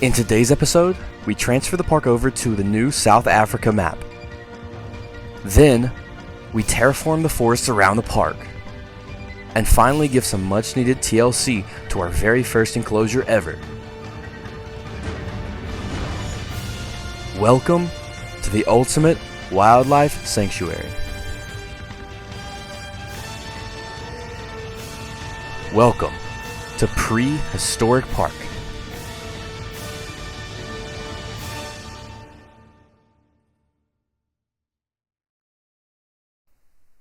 In today's episode, we transfer the park over to the new South Africa map. Then, we terraform the forests around the park. And finally give some much needed TLC to our very first enclosure ever. Welcome to the ultimate wildlife sanctuary. Welcome to Prehistoric Park.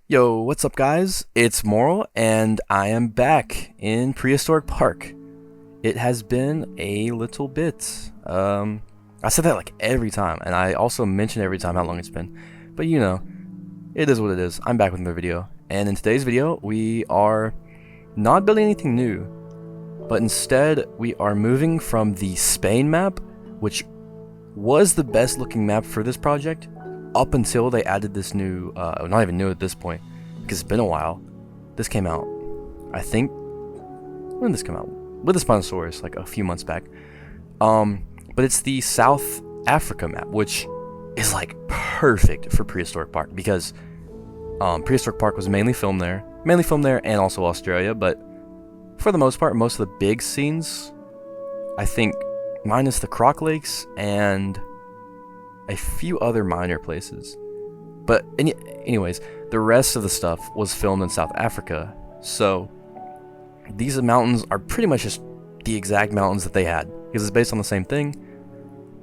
Yo, what's up guys? It's Moral and I am back in Prehistoric Park. It has been a little bit. I said that like every time, and I also mention every time how long it's been. But you know, it is what it is. I'm back with another video, and in today's video, we are not building anything new, but instead we are moving from the Spain map, which was the best looking map for this project, up until they added this new, not even new at this point, because it's been a while. This came out, I think, when did this come out? With the Spinosaurus, like a few months back. But it's the South Africa map, which is like perfect for Prehistoric Park, because Prehistoric Park was mainly filmed there and also Australia, but for the most part, most of the big scenes, I think, minus the Croc Lakes and a few other minor places. But anyways, the rest of the stuff was filmed in South Africa, so these mountains are pretty much just the exact mountains that they had, because it's based on the same thing.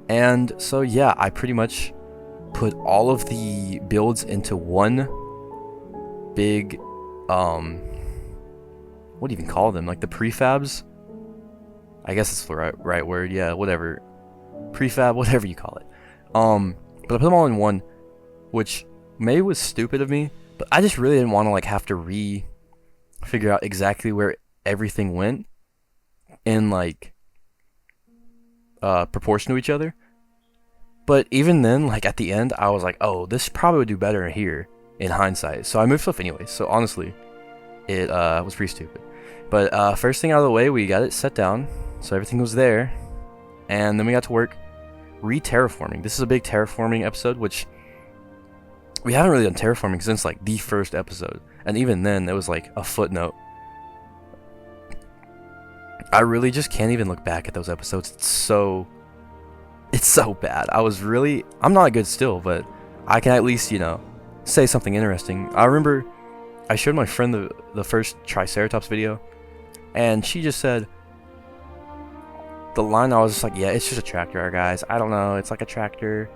And so yeah, I pretty much put all of the builds into one big, what do you even call them? Like the prefabs? I guess it's the right word, yeah, whatever. Prefab, whatever you call it. But I put them all in one, which maybe was stupid of me, but I just really didn't want to like have to figure out exactly where everything went in like proportion to each other. But even then, like at the end, I was like, oh, this probably would do better here in hindsight. So I moved stuff anyway. So honestly, it was pretty stupid. But first thing out of the way, we got it set down, so everything was there, and then we got to work re-terraforming. This is a big terraforming episode, which we haven't really done terraforming since like the first episode, and even then it was like a footnote. I really just can't even look back at those episodes. It's so bad. I'm not good still, but I can at least, you know, say something interesting. I remember I showed my friend the first Triceratops video, and she just said the line. I was just like, yeah, it's just a tractor, guys. I don't know, it's like a tractor.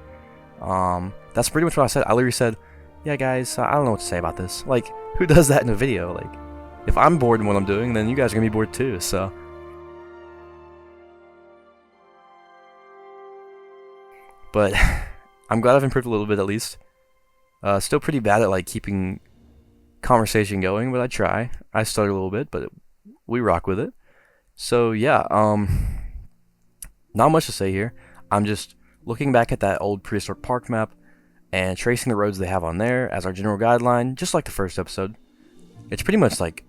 That's pretty much what I said. I literally said, yeah guys, I don't know what to say about this. Like, who does that in a video? Like, if I'm bored in what I'm doing, then you guys are gonna be bored too. So but I'm glad I've improved a little bit at least. Still pretty bad at like keeping conversation going, but I try. I stutter a little bit, but we rock with it. So yeah, not much to say here. I'm just looking back at that old Prehistoric Park map and tracing the roads they have on there as our general guideline, just like the first episode. It's pretty much like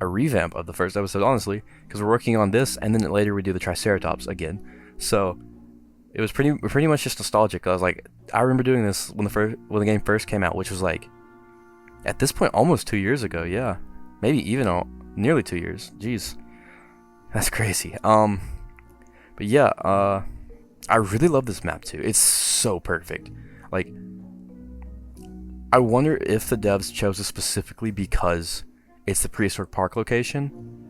a revamp of the first episode, honestly, because we're working on this, and then later we do the Triceratops again. So it was pretty much just nostalgic. I remember doing this when the game first came out, which was like, at this point, almost 2 years ago. Yeah, maybe even nearly 2 years. Jeez, that's crazy. But yeah, I really love this map too. It's so perfect. Like, I wonder if the devs chose it specifically because it's the Prehistoric Park location.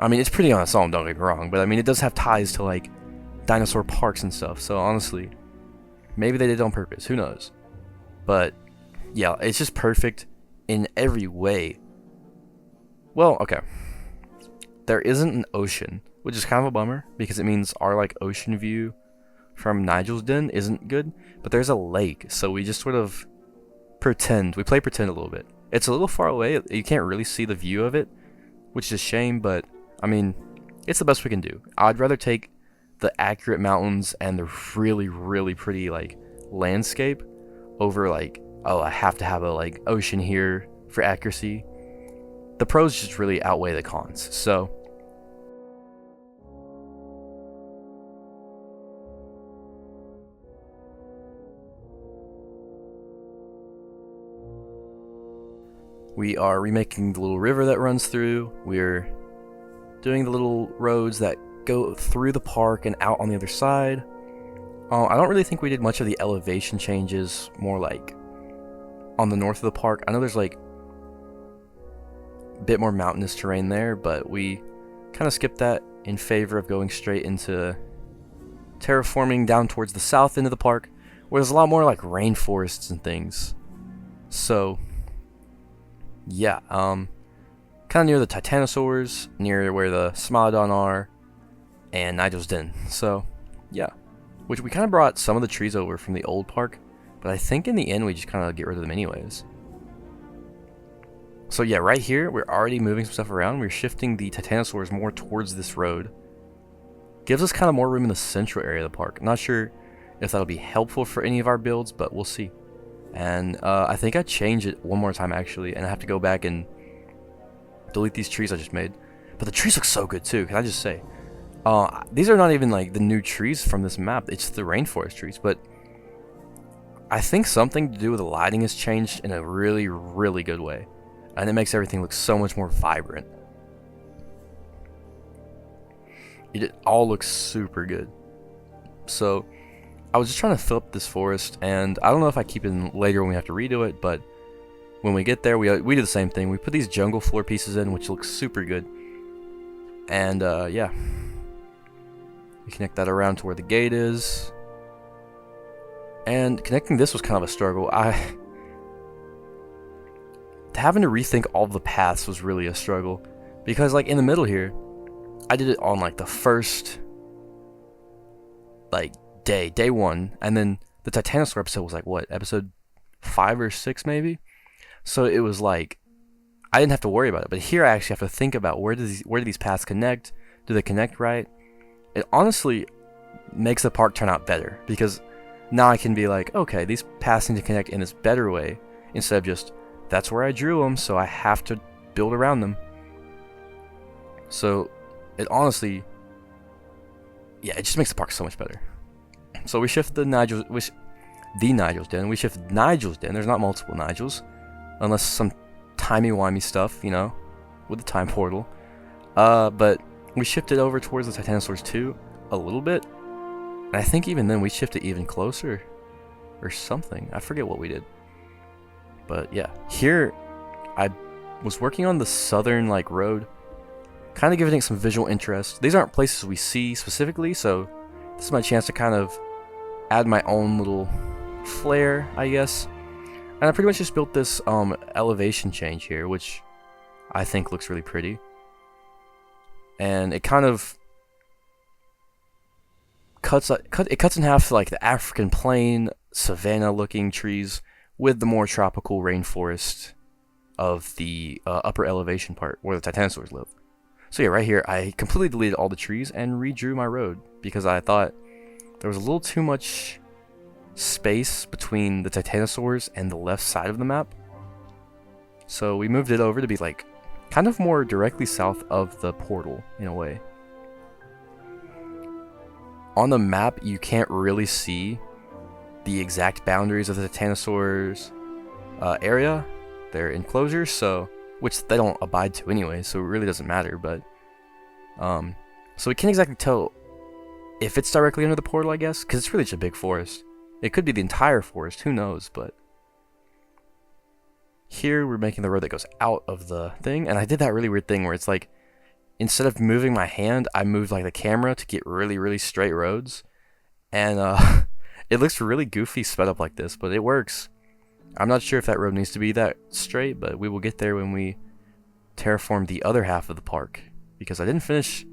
I mean, it's pretty on its own, don't get me wrong, but I mean, it does have ties to like dinosaur parks and stuff. So honestly, maybe they did it on purpose. Who knows? But yeah, it's just perfect in every way. Well, okay. There isn't an ocean, which is kind of a bummer, because it means our like ocean view from Nigel's den isn't good. But there's a lake, so we just sort of play pretend a little bit. It's a little far away, you can't really see the view of it, which is a shame, but I mean, it's the best we can do. I'd rather take the accurate mountains and the really, really pretty like landscape over like, oh, I have to have a like ocean here for accuracy. The pros just really outweigh the cons. So We are remaking the little river that runs through. We're doing the little roads that go through the park and out on the other side. I don't really think we did much of the elevation changes, more like on the north of the park. I know there's like a bit more mountainous terrain there, but we kind of skipped that in favor of going straight into terraforming down towards the south end of the park, where there's a lot more like rainforests and things. So yeah, kind of near the Titanosaurs, near where the Smilodon are, and Nigel's den. So yeah, which we kind of brought some of the trees over from the old park, but I think in the end we just kind of get rid of them anyways. So yeah, right here we're already moving some stuff around. We're shifting the Titanosaurs more towards this road. Gives us kind of more room in the central area of the park. Not sure if that'll be helpful for any of our builds, but we'll see. And I think I changed it one more time actually, and I have to go back and delete these trees I just made. But the trees look so good too, can I just say. These are not even like the new trees from this map, it's the rainforest trees, but I think something to do with the lighting has changed in a really, really good way. And it makes everything look so much more vibrant. It all looks super good. So I was just trying to fill up this forest, and I don't know if I keep it in later when we have to redo it, but when we get there, we do the same thing. We put these jungle floor pieces in, which looks super good. And yeah, we connect that around to where the gate is. And connecting this was kind of a struggle. Having to rethink all the paths was really a struggle, because like in the middle here, I did it on like the first like day one, and then the Titanosaur episode was like what, episode 5 or 6 maybe. So it was like I didn't have to worry about it, but here I actually have to think about where do these paths connect? Do they connect right? It honestly makes the park turn out better, because now I can be like, okay, these paths need to connect in this better way, instead of just that's where I drew them, so I have to build around them. So it honestly, yeah, it just makes the park so much better. So we shift Nigel's den. We shift Nigel's den. There's not multiple Nigels, unless some timey-wimey stuff, you know, with the time portal. But we shifted over towards the Titanosaurs too, a little bit. And I think even then we shifted even closer, or something. I forget what we did. But yeah, here I was working on the southern like road, kind of giving it some visual interest. These aren't places we see specifically, so this is my chance to kind of add my own little flair, I guess. And I pretty much just built this elevation change here, which I think looks really pretty. And it kind of cuts in half like the African plain, savanna-looking trees with the more tropical rainforest of the upper elevation part where the Titanosaurs live. So yeah, right here I completely deleted all the trees and redrew my road, because I thought there was a little too much space between the Titanosaurs and the left side of the map. So we moved it over to be like kind of more directly south of the portal in a way. On the map you can't really see the exact boundaries of the Titanosaurs area, their enclosures, so which they don't abide to anyway, so it really doesn't matter. But so we can't exactly tell if it's directly under the portal, I guess, because it's really just a big forest. It could be the entire forest, who knows. But here we're making the road that goes out of the thing, and I did that really weird thing where it's like, instead of moving my hand, I moved like the camera to get really, really straight roads, and it looks really goofy sped up like this, but it works. I'm not sure if that road needs to be that straight, but we will get there when we terraform the other half of the park, because I didn't finish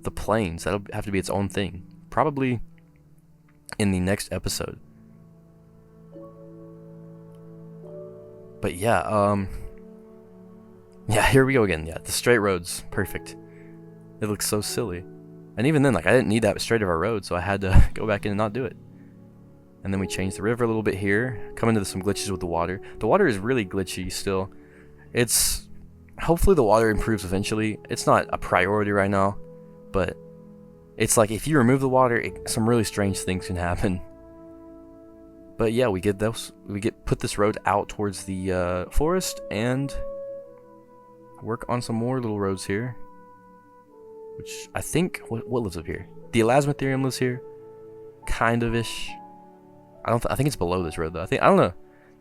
the plains. That'll have to be its own thing, probably in the next episode. But yeah, here we go again. Yeah, the straight roads, perfect. It looks so silly. And even then, like, I didn't need that straight of our road, so I had to go back in and not do it. And then we changed the river a little bit here, come into some glitches with the water. The water is really glitchy still. It's, hopefully the water improves eventually. It's not a priority right now, but it's like if you remove the water, some really strange things can happen. But yeah, we put this road out towards the forest, and work on some more little roads here. Which I think, what lives up here? The Elasmotherium lives here, kind of ish. I think it's below this road though. I don't know.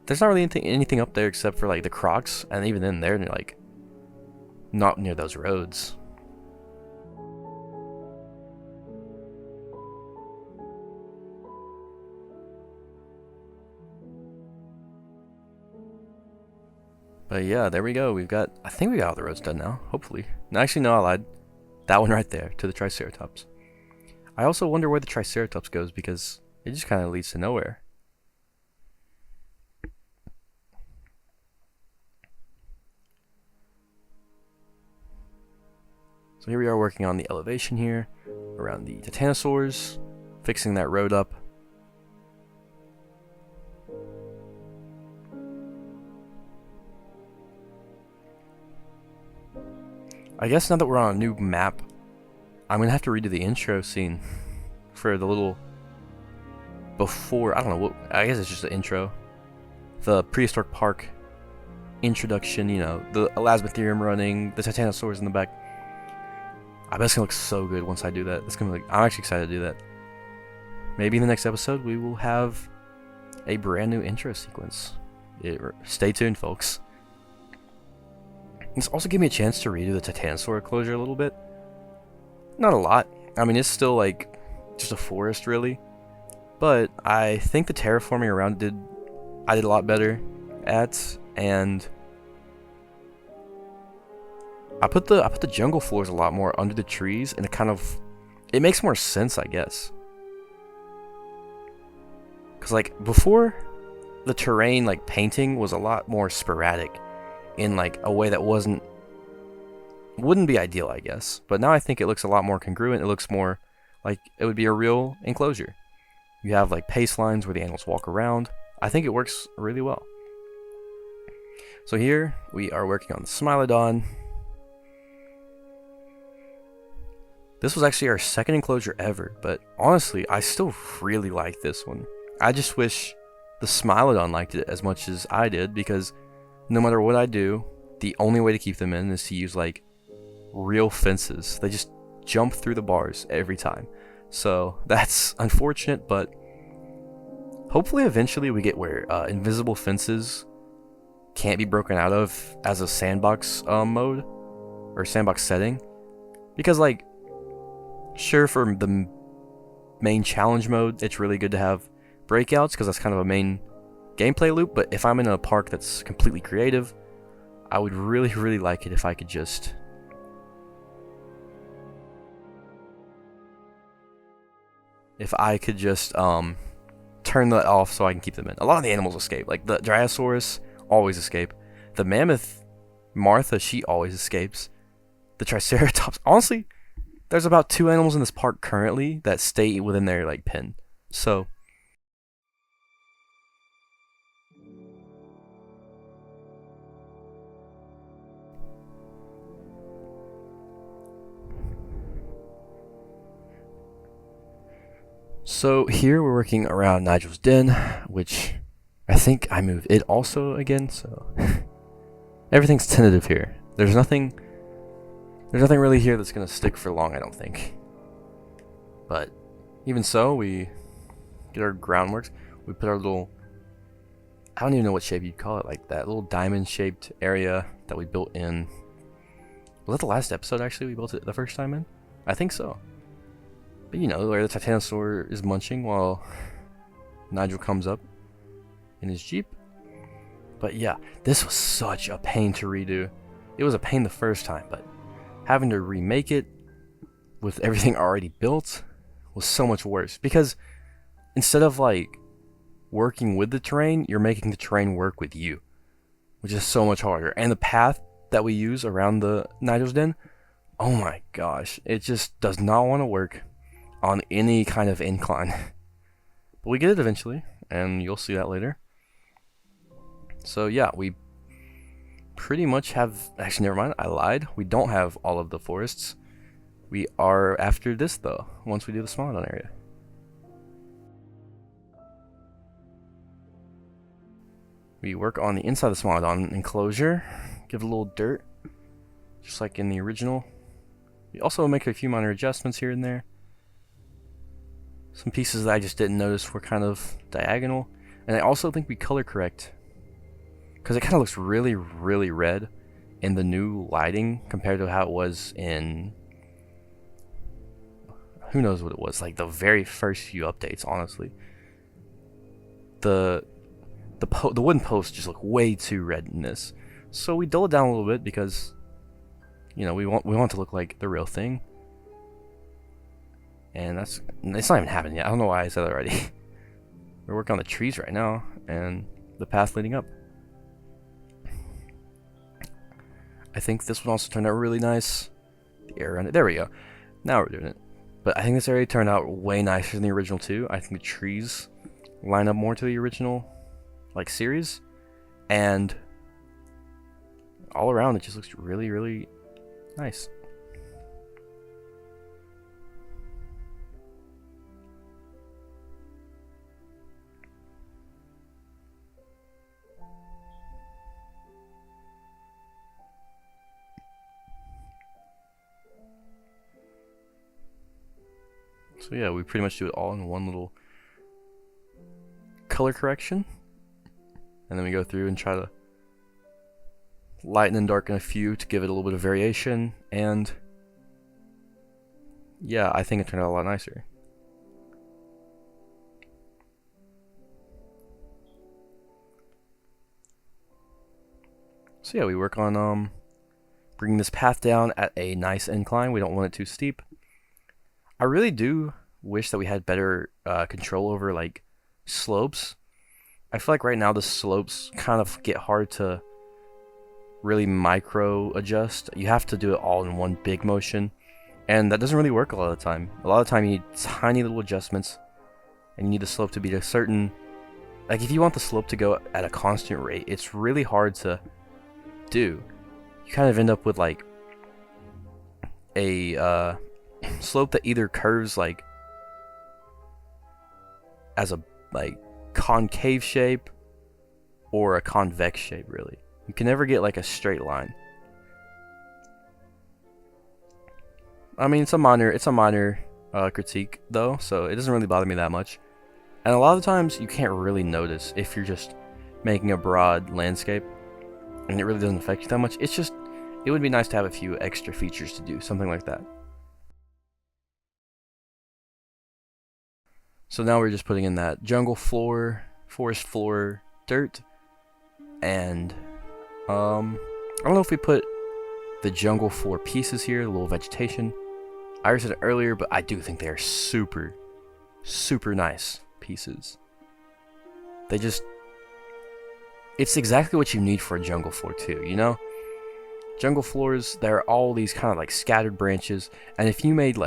There's not really anything up there except for like the crocs, and even then they're like not near those roads. But yeah, there we go. I think we got all the roads done now, hopefully. No, actually, no, I lied. That one right there, to the Triceratops. I also wonder where the Triceratops goes, because it just kind of leads to nowhere. So here we are working on the elevation here, around the Titanosaurs, fixing that road up. I guess now that we're on a new map, I'm gonna have to redo the intro scene for the little before, I don't know what, I guess it's just the intro. The Prehistoric Park introduction, you know, the Elasmotherium running, the Titanosaurs in the back. I bet it's gonna look so good once I do that. It's gonna I'm actually excited to do that. Maybe in the next episode we will have a brand new intro sequence. Stay tuned, folks. This also gave me a chance to redo the Titanosaur enclosure a little bit. Not a lot. I mean, it's still like just a forest, really. But I think the terraforming around I did a lot better at, and I put the jungle floors a lot more under the trees, and it makes more sense, I guess. Cause like before, the terrain like painting was a lot more sporadic, in like a way that wouldn't be ideal, I guess. But now I think it looks a lot more congruent. It looks more like it would be a real enclosure. You have like pace lines where the animals walk around. I think it works really well. So here we are working on the Smilodon. This was actually our second enclosure ever, but honestly, I still really like this one. I just wish the Smilodon liked it as much as I did, because no matter what I do, the only way to keep them in is to use like real fences. They just jump through the bars every time. So that's unfortunate, but hopefully eventually we get where invisible fences can't be broken out of as a sandbox mode or sandbox setting. Because like, sure, for the main challenge mode, it's really good to have breakouts because that's kind of a main gameplay loop, but if I'm in a park that's completely creative, I would really, really like it if I could just turn that off so I can keep them in. A lot of the animals escape. Like the Drysaurus always escape. The mammoth, Martha, she always escapes. The Triceratops, honestly, there's about 2 animals in this park currently that stay within their like pen. So here we're working around Nigel's den, which I think I moved it also again, so everything's tentative here. There's nothing really here that's gonna stick for long, I don't think. But even so, we get our groundworks. We put our little, I don't even know what shape you'd call it, like that little diamond shaped area that we built in. Was that the last episode actually we built it the first time in? I think so. But you know, where the Titanosaur is munching while Nigel comes up in his Jeep. But yeah, this was such a pain to redo. It was a pain the first time, but having to remake it with everything already built was so much worse. Because instead of like working with the terrain, you're making the terrain work with you, which is so much harder. And the path that we use around the Nigel's den, oh my gosh, it just does not want to work on any kind of incline. But we get it eventually, and you'll see that later. So yeah, we pretty much have, actually never mind, I lied. We don't have all of the forests. We are after this though, once we do the Smilodon area. We work on the inside of the Smilodon enclosure, give it a little dirt. just like in the original. We also make a few minor adjustments here and there. Some pieces that I just didn't notice were kind of diagonal. And I also think we color correct, because it kind of looks really, really red in the new lighting compared to how it was in, who knows what it was, like the very first few updates, honestly. The wooden posts just look way too red in this. So we dull it down a little bit because, you know, we want to look like the real thing. And it's not even happening yet. I don't know why I said that already. We're working on the trees right now and the path leading up. I think this one also turned out really nice. The air around it. There we go. Now we're doing it. But I think this area turned out way nicer than the original too. I think the trees line up more to the original like series, and all around it just looks really, really nice. So yeah, we pretty much do it all in one little color correction, and then we go through and try to lighten and darken a few to give it a little bit of variation, and yeah, I think it turned out a lot nicer. So yeah, we work on bringing this path down at a nice incline. We don't want it too steep. I really do wish that we had better control over like slopes. I feel like right now the slopes kind of get hard to really micro adjust. You have to do it all in one big motion, and that doesn't really work a lot of the time. A lot of the time you need tiny little adjustments, and you need the slope to be a certain, like if you want the slope to go at a constant rate, it's really hard to do. You kind of end up with like a slope that either curves like as a like concave shape or a convex shape. Really, you can never get like a straight line. I mean, it's a minor critique though, so it doesn't really bother me that much. And a lot of times you can't really notice if you're just making a broad landscape and it really doesn't affect you that much. It's just, it would be nice to have a few extra features to do something like that. So now we're just putting in that jungle floor, forest floor dirt, and I don't know if we put the jungle floor pieces here, a little vegetation. I already said it earlier, but I do think they are super, super nice pieces. They just, it's exactly what you need for a jungle floor too, you know? Jungle floors, there are all these kind of like scattered branches, and if you made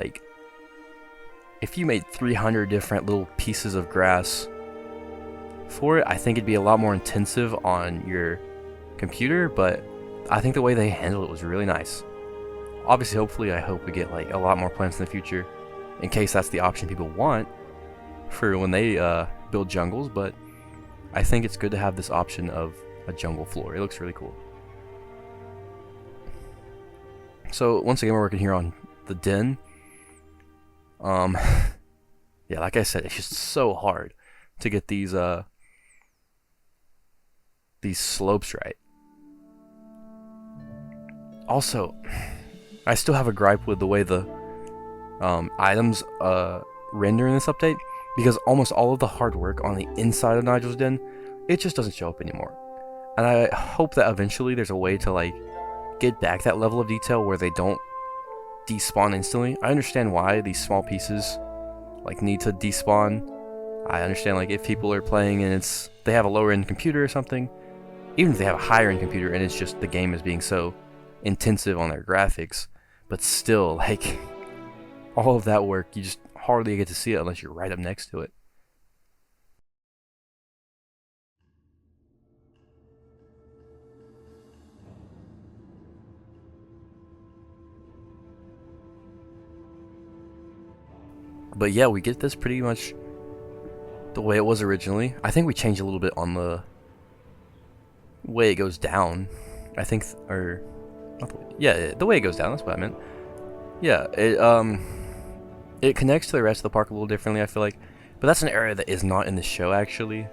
300 different little pieces of grass for it, I think it'd be a lot more intensive on your computer, but I think the way they handled it was really nice. Obviously, hopefully, I hope we get like a lot more plants in the future, in case that's the option people want for when they build jungles, but I think it's good to have this option of a jungle floor. It looks really cool. So once again, we're working here on the den. Yeah, like I said, it's just so hard to get these slopes right. Also, I still have a gripe with the way the items render in this update, because almost all of the hard work on the inside of Nigel's den, it just doesn't show up anymore. And I hope that eventually there's a way to like get back that level of detail where they don't despawn instantly. I understand why these small pieces like need to despawn. I understand like if people are playing and they have a lower end computer or something, even if they have a higher end computer and it's just the game is being so intensive on their graphics, but still like all of that work, you just hardly get to see it unless you're right up next to it. But yeah, we get this pretty much the way it was originally. I think we changed a little bit on the way it goes down. I think, or Yeah, the way it goes down, that's what I meant. Yeah, it connects to the rest of the park a little differently, I feel like. But that's an area that is not in the show, actually.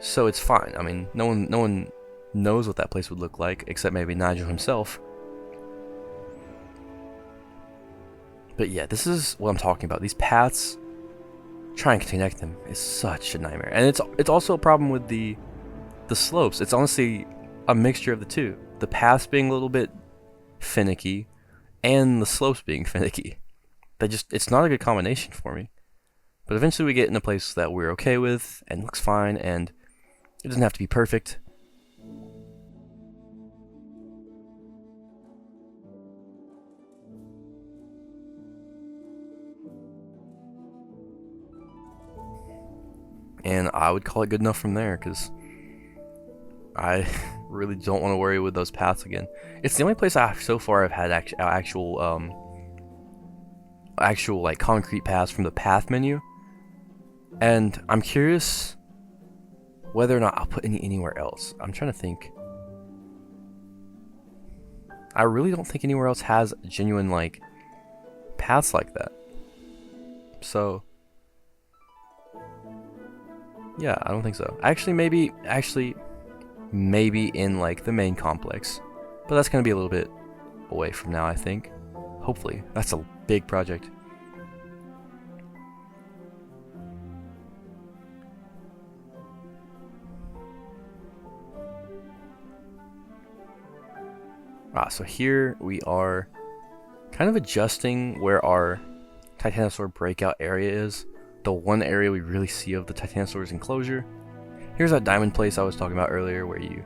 So it's fine. I mean, no one knows what that place would look like, except maybe Nigel himself. But yeah, this is what I'm talking about. These paths, trying to connect them is such a nightmare. And it's also a problem with the slopes. It's honestly a mixture of the two. The paths being a little bit finicky, and the slopes being finicky. It's not a good combination for me. But eventually we get in a place that we're okay with, and looks fine, and it doesn't have to be perfect. And I would call it good enough from there, because I really don't want to worry with those paths again. It's the only place so far I've had actual like concrete paths from the path menu, and I'm curious whether or not I'll put anywhere else. I'm trying to think. I really don't think anywhere else has genuine like paths like that. So yeah, I don't think so. Actually, maybe in like the main complex, but that's gonna be a little bit away from now, I think. Hopefully, that's a big project. So here we are kind of adjusting where our Titanosaur breakout area is. The one area we really see of the Titanosaur's enclosure. Here's that diamond place I was talking about earlier where you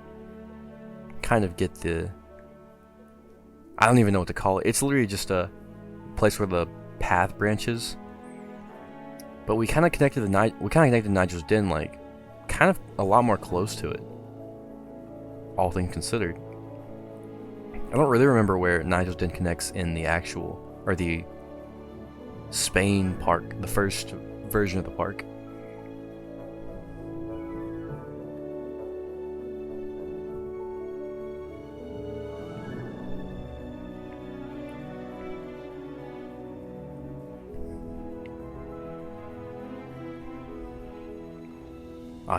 kind of get the... I don't even know what to call it. It's literally just a place where the path branches. But we kind of connected Nigel's den, like, kind of a lot more close to it. All things considered. I don't really remember where Nigel's den connects in the actual, or the Spain park, the first version of the park.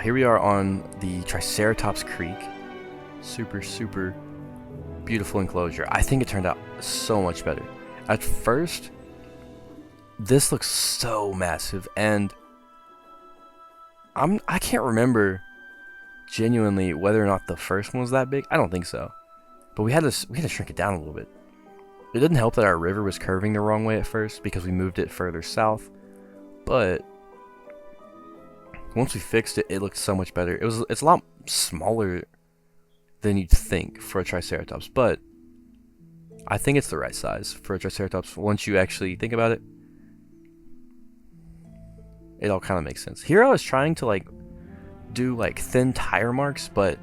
Here we are on the Triceratops Creek. Super, super beautiful enclosure. I think it turned out so much better. At first, this looks so massive, and I can't remember genuinely whether or not the first one was that big. I don't think so, but we had to shrink it down a little bit. It didn't help that our river was curving the wrong way at first because we moved it further south, but once we fixed it, it looked so much better. It's a lot smaller than you'd think for a Triceratops, but I think it's the right size for a Triceratops once you actually think about it. It all kind of makes sense. Here I was trying to like do like thin tire marks, but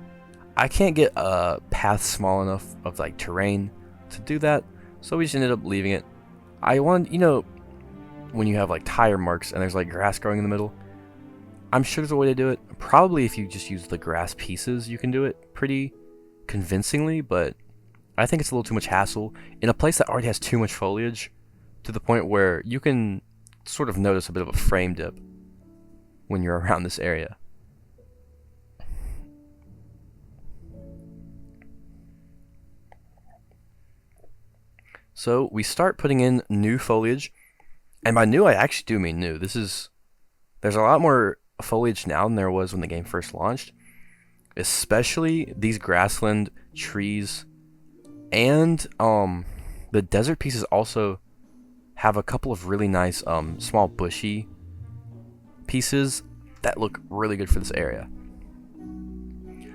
I can't get a path small enough of like terrain to do that, so we just ended up leaving it. I want, you know, when you have like tire marks and there's like grass growing in the middle, I'm sure there's a way to do it. Probably if you just use the grass pieces, you can do it pretty convincingly, but I think it's a little too much hassle in a place that already has too much foliage, to the point where you can sort of notice a bit of a frame dip when you're around this area. So we start putting in new foliage, and by new I actually do mean new. There's a lot more foliage now than there was when the game first launched, especially these grassland trees, and the desert pieces also have a couple of really nice small bushy pieces that look really good for this area.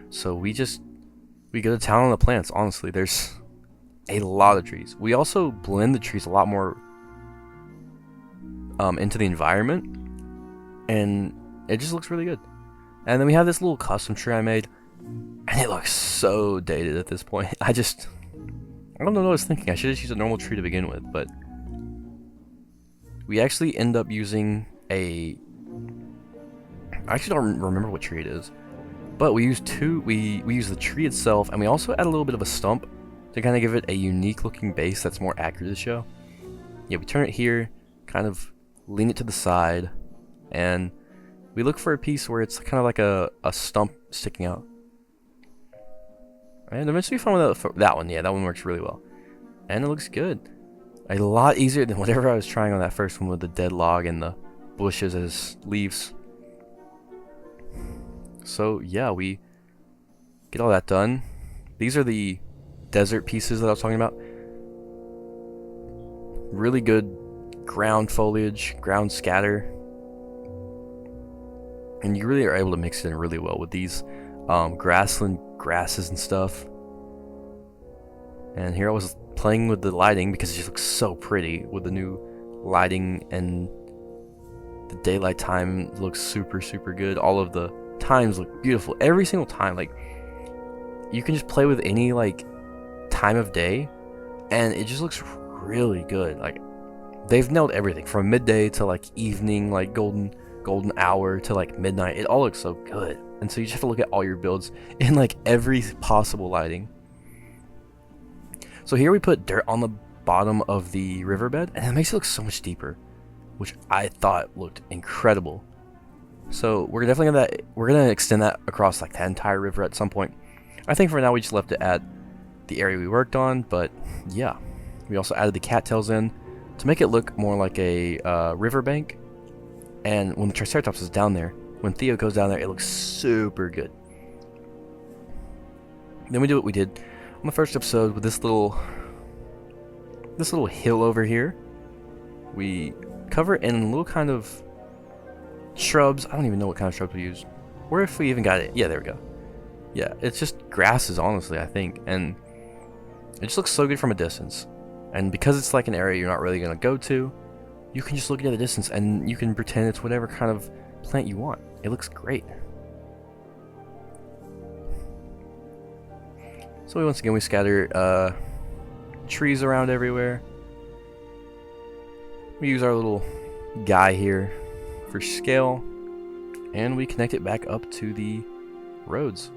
So we go to town on the plants. Honestly, there's a lot of trees. We also blend the trees a lot more into the environment, and it just looks really good. And then we have this little custom tree I made, and it looks so dated at this point. I don't know what I was thinking. I should have used a normal tree to begin with, but we actually end up using I actually don't remember what tree it is, but we use we use the tree itself, and we also add a little bit of a stump to kind of give it a unique looking base that's more accurate to the show. Yeah, we turn it here, kind of lean it to the side, and we look for a piece where it's kind of like a stump sticking out. And eventually we found that one. Yeah, that one works really well. And it looks good. A lot easier than whatever I was trying on that first one with the dead log and the bushes as leaves. So yeah, we get all that done. These are the desert pieces that I was talking about. Really good ground foliage, ground scatter. And you really are able to mix it in really well with these grassland grasses and stuff. And here I was playing with the lighting because it just looks so pretty with the new lighting, and the daylight time looks super good. All of the times look beautiful every single time. Like, you can just play with any like time of day and it just looks really good. Like, they've nailed everything from midday to like evening, like golden hour to like midnight. It all looks so good. And so you just have to look at all your builds in like every possible lighting. So here we put dirt on the bottom of the riverbed, and it makes it look so much deeper, which I thought looked incredible. So we're definitely gonna extend that across like the entire river at some point. I think for now we just left it at the area we worked on, but yeah, we also added the cattails in to make it look more like a riverbank. And when the Triceratops is down there, when Theo goes down there, it looks super good. Then we do what we did on the first episode with this little hill over here. We cover it in little kind of shrubs. I don't even know what kind of shrubs we used. Or if we even got it. Yeah, there we go. Yeah, it's just grasses, honestly, I think. And it just looks so good from a distance. And because it's like an area you're not really going to go to, you can just look at the distance and you can pretend it's whatever kind of plant you want. It looks great. So once again we scatter trees around everywhere. We use our little guy here for scale, and we connect it back up to the roads.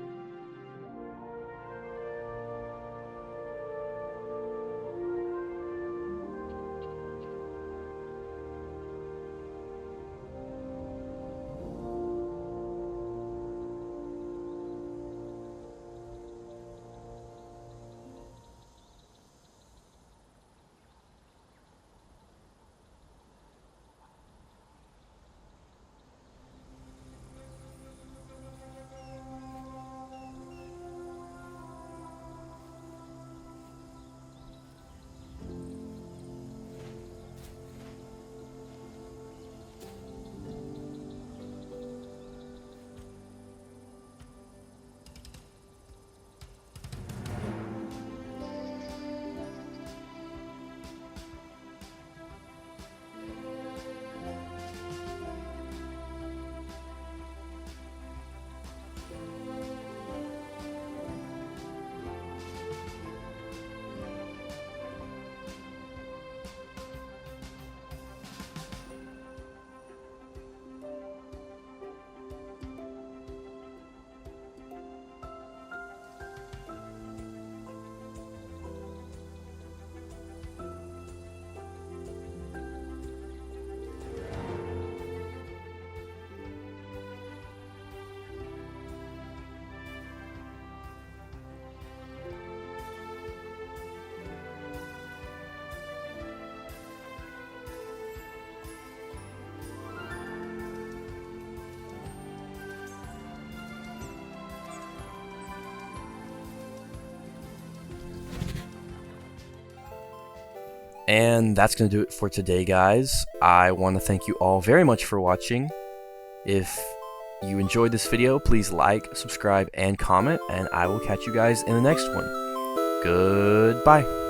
And that's going to do it for today, guys. I want to thank you all very much for watching. If you enjoyed this video, please like, subscribe, and comment, and I will catch you guys in the next one. Goodbye.